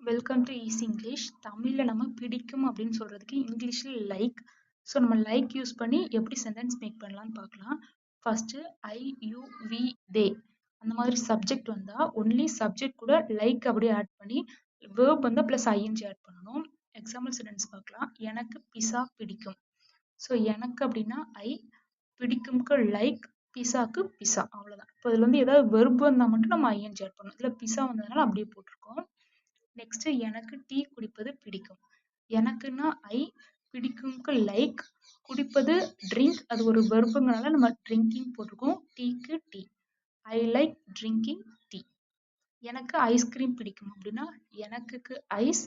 Welcome to easy English. தமிழ்ல நம்ம பிடிக்கும் அப்படின்னு சொல்றதுக்கு இங்கிலீஷ்ல லைக். ஸோ நம்ம லைக் யூஸ் பண்ணி எப்படி சென்டென்ஸ் மேக் பண்ணலாம்னு பார்க்கலாம். First I you we they அந்த மாதிரி சப்ஜெக்ட் வந்தா ஒன்லி சப்ஜெக்ட் கூட லைக் அப்படியே ஆட் பண்ணி வேர்ப் வந்து பிளஸ் ஐஎன்ஜி ஆட் பண்ணணும். எக்ஸாம்பிள் சென்டென்ஸ் பார்க்கலாம். எனக்கு பிஸா பிடிக்கும். ஸோ எனக்கு அப்படின்னா ஐ, பிடிக்கும்க்கு லைக், பிஸாக்கு பிஸா, அவ்வளோதான். இப்போ இதுல வந்து ஏதாவது வெர்ப் வந்தால் மட்டும் நம்ம ஐஎன்ஜி ஆட் பண்ணணும். இதில் பிஸா வந்ததுனால அப்படியே போட்டிருக்கோம். நெக்ஸ்ட் எனக்கு டீ குடிப்பது பிடிக்கும். எனக்குன்னா ஐ, பிடிக்கும்க்கு லைக், குடிப்பது ட்ரிங்க், அது ஒரு வெர்புங்கனால நம்ம ட்ரிங்கிங் போட்டிருக்கோம். டீக்கு tea, I like drinking tea. எனக்கு ஐஸ்கிரீம் பிடிக்கும் அப்படின்னா எனக்குக்கு ஐஸ்,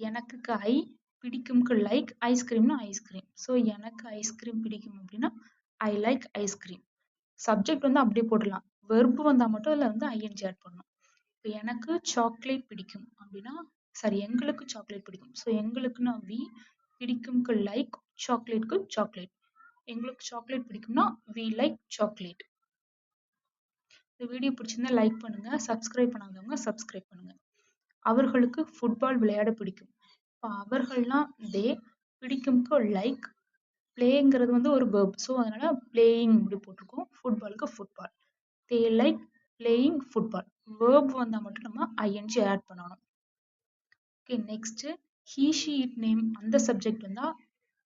எனக்குக்கு ஐ, பிடிக்கும்க்கு லைக், ஐஸ்கிரீம்னா ஐஸ்கிரீம். ஸோ எனக்கு ஐஸ்கிரீம் பிடிக்கும் அப்படின்னா ஐ லைக் ஐஸ்கிரீம். சப்ஜெக்ட் வந்து அப்படியே போடலாம். வெர்பு வந்தால் மட்டும் அதில் வந்து ஐஎன்ஜி ஆட் பண்ணணும். இப்போ எனக்கு சாக்லேட் பிடிக்கும் அப்படின்னா எங்களுக்கு சாக்லேட் பிடிக்கும். ஸோ எங்களுக்குன்னா வி, பிடிக்கும்க்கு லைக், சாக்லேட்க்கு சாக்லேட். எங்களுக்கு சாக்லேட் பிடிக்கும்னா வி லைக் சாக்லேட். இந்த வீடியோ பிடிச்சிருந்தா லைக் பண்ணுங்க, சப்ஸ்கிரைப் பண்ணாதவங்க சப்ஸ்கிரைப் பண்ணுங்க. அவர்களுக்கு ஃபுட்பால் விளையாட பிடிக்கும். இப்போ அவர்கள்லாம் தே, பிடிக்கும்க்கு லைக், பிளேங்கிறது வந்து ஒரு வெர்ப். ஸோ அதனால பிளேயிங் இப்படி போட்டிருக்கோம். ஃபுட்பாலுக்கு football. They like playing football. Verb வந்தால் மட்டும் நம்ம ஐஎன்ஜி ஆட் பண்ணணும். Okay, next he she it name அந்த சப்ஜெக்ட் வந்தால்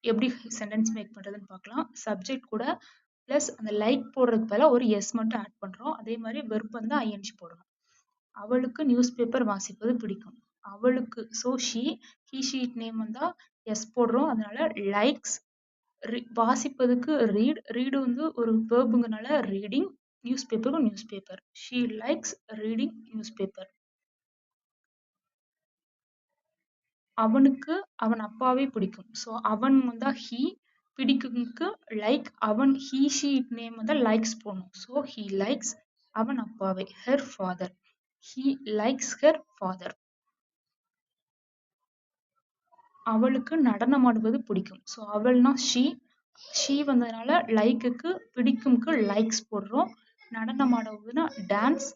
எப்படி சென்டென்ஸ் மேக் பண்ணுறதுன்னு பார்க்கலாம். சப்ஜெக்ட் கூட ப்ளஸ் அந்த லைக் போடுறதுக்கு பதிலாக ஒரு எஸ் மட்டும் ஆட் பண்ணுறோம். அதே மாதிரி வெர்ப் வந்து ஐஎன்ஜி போடணும். அவளுக்கு நியூஸ் பேப்பர் வாசிப்பது பிடிக்கும். அவளுக்கு so she, he she it name வந்தால் எஸ் போடுறோம். அதனால லைக்ஸ், வாசிப்பதுக்கு ரீட், ரீடு வந்து ஒரு வேர்புங்கனால ரீடிங், நியூஸ் பேப்பரும் news paper. She likes reading news paper. அவனுக்கு அவன் அப்பாவை பிடிக்கும். ஸோ அவன் வந்தா ஹீ, பிடிக்கும்க்கு லைக், அவன் ஹீ ஷி இட் நேம் வந்து லைக்ஸ் போடணும். ஸோ ஹீ லைக்ஸ் அவன் அப்பாவை, her father. He likes her father. அவளுக்கு நடனம் ஆடுவது பிடிக்கும். ஸோ அவள்னா ஷீ, ஷீ வந்ததுனால லைக்குக்கு பிடிக்கும்க்கு லைக்ஸ் போடுறோம். நடனம் ஆடுவதுன்னா டான்ஸ்,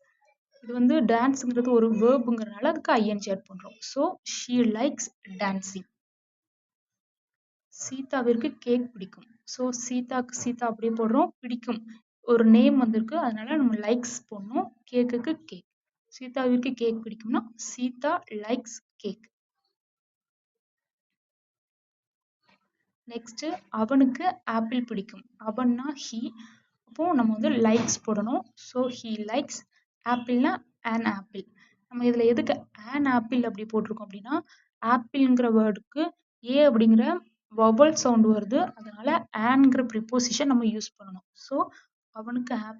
இது வந்து டான்ஸுங்கிறது ஒரு வேர்புங்கிறதுனால அதுக்கு ஐஎன்ஜி ஆட் பண்றோம். So she likes dancing. சீதாவிற்கு கேக் பிடிக்கும். ஸோ சீதாக்கு சீதா அப்படியே போடுறோம். பிடிக்கும் ஒரு நேம் வந்திருக்கு, அதனால நம்ம லைக்ஸ் போடணும். கேக்குக்கு கேக். சீதாவிற்கு கேக் பிடிக்கும்னா சீதா லைக்ஸ் கேக். நெக்ஸ்ட் அவனுக்கு ஆப்பிள் பிடிக்கும். அவன்னா ஹீ, அப்போ நம்ம வந்து லைக்ஸ் போடணும். ஸோ ஹீ லைக்ஸ் ஆப்பிள்னா an ஆப்பிள். நம்ம இதுல எதுக்கு an ஆப்பிள் அப்படி போட்டிருக்கோம் அப்படின்னா ஆப்பிள்ங்கிற வேர்டுக்கு ஏ அப்படிங்கிற வவல் சவுண்ட் வருது, அதனால ஆன்ங்கிற ப்ரிப்போசிஷன் நம்ம யூஸ் பண்ணணும். ஸோ அவனுக்கு ஆப்பிள்